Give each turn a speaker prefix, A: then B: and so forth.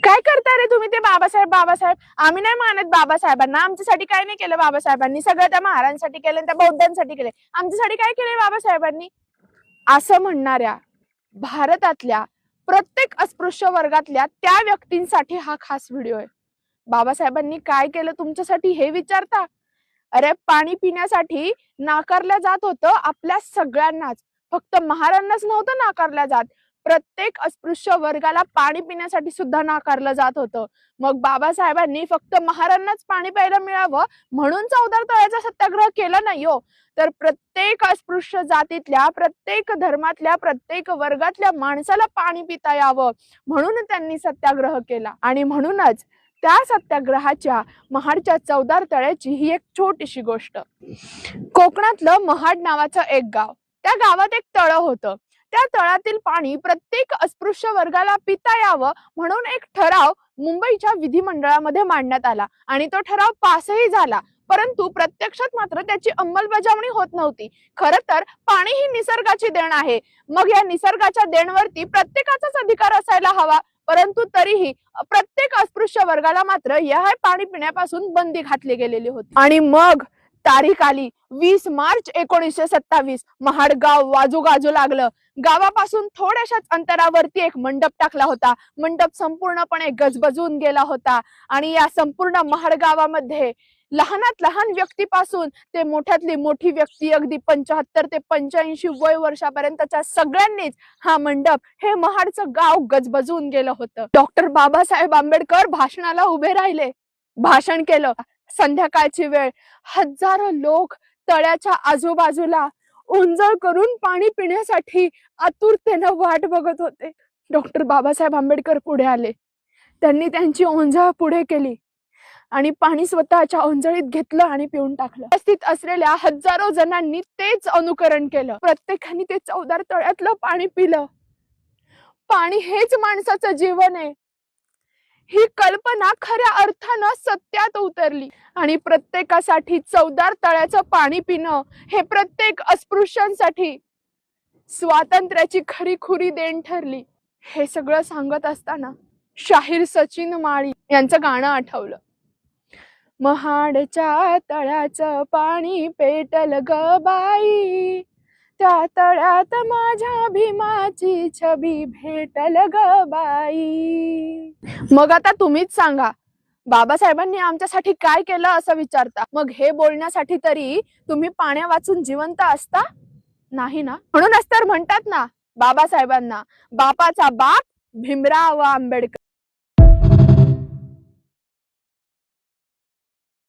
A: काय करता रे तुम्ही ते बाबासाहेब बाबासाहेब? आम्ही नाही मानत बाबासाहेबांना. आमच्यासाठी काय नाही केलं बाबासाहेबांनी. सगळं त्या महाराजांसाठी केलं, त्या बौद्धांसाठी केले. आमच्यासाठी काय केलंय बाबासाहेबांनी? असं म्हणणाऱ्या भारतातल्या प्रत्येक अस्पृश्य वर्गातल्या त्या व्यक्तींसाठी हा खास व्हिडिओ आहे. बाबासाहेबांनी काय केलं तुमच्यासाठी हे विचारता? अरे पाणी पिण्यासाठी नाकारलं जात होतं आपल्या सगळ्यांनाच, फक्त महाराजांनाच नव्हतं नाकारलं जात. प्रत्येक अस्पृश्य वर्गाला पाणी पिण्यासाठी सुद्धा नाकारलं जात होतं. मग बाबासाहेबांनी फक्त महाराजांनाच पाणी प्यायला मिळावं म्हणून चौदार तळ्याचा सत्याग्रह केला नाही हो, तर प्रत्येक अस्पृश्य जातीतल्या, प्रत्येक धर्मातल्या, प्रत्येक वर्गातल्या माणसाला पाणी पिता यावं म्हणून त्यांनी सत्याग्रह केला. आणि म्हणूनच त्या सत्याग्रहाच्या महाडच्या चौदार तळ्याची ही एक छोटीशी गोष्ट. कोकणातलं महाड नावाचं एक गाव, त्या गावात एक तळ होतं. त्या तळातील पाणी प्रत्येक अस्पृश्य वर्गाला पिता यावं म्हणून एक ठराव मुंबईच्या विधिमंडळामध्ये मांडण्यात आला आणि तो ठराव पासही झाला. परंतु प्रत्यक्षात मात्र त्याची अंमलबजावणी होत नव्हती. खरं तर पाणी ही निसर्गाची देण आहे. मग या निसर्गाच्या देणवरती प्रत्येकाचाच अधिकार असायला हवा. परंतु तरीही प्रत्येक अस्पृश्य वर्गाला मात्र या पाणी पिण्यापासून बंदी घातली गेलेली होती. आणि मग तारीख आली 20 मार्च 1927. महाड गाव वाजू गाजू लागलं. गावापासून थोड्याशाच अंतरावरती एक मंडप टाकला होता. मंडप संपूर्णपणे गजबजून गेला होता आणि या संपूर्ण महाड गावामध्ये लहानात लहान व्यक्तीपासून ते मोठ्यातली मोठी व्यक्ती, अगदी 75 ते 85 वय वर्षापर्यंतच्या सगळ्यांनीच हा मंडप, हे महाडचं गाव गजबजून गेलं होतं. डॉक्टर बाबासाहेब आंबेडकर भाषणाला उभे राहिले, भाषण केलं. संध्याकाळची वेळ, हजारो लोक तळ्याच्या आजूबाजूला ओंजळ करून पाणी पिण्यासाठी आतुरतेनं वाट बघत होते. डॉक्टर बाबासाहेब आंबेडकर पुढे आले. त्यांनी त्यांची ओंजळ पुढे केली आणि पाणी स्वतःच्या ओंजळीत घेतलं आणि पिऊन टाकलं. उपस्थित असलेल्या हजारो जणांनी तेच अनुकरण केलं. प्रत्येकाने ते चौदार तळ्यातलं पाणी पिलं. पाणी हेच माणसाचं जीवन आहे, ही कल्पना खऱ्या अर्थानं सत्यात उतरली आणि प्रत्येकासाठी चौदार तळ्याचं पाणी पिणं हे प्रत्येक अस्पृश्यांसाठी स्वातंत्र्याची खरीखुरी देण ठरली. हे सगळं सांगत असताना शाहीर सचिन माळी यांचं गाणं आठवलं. महाडच्या तळ्याचं पाणी पेटल ग बाई, त्या तळ्यात माझ्या भीमाची छबी भेटल ग बाई. मग आता तुम्हीच सांगा, बाबासाहेबांनी आमच्यासाठी काय केलं असं विचारता. मग हे बोलण्यासाठी तरी तुम्ही पाण्या वाचून जिवंत असता नाही ना. म्हणूनच तर म्हणतात ना बाबासाहेबांना, बापाचा बाप भीमराव आंबेडकर.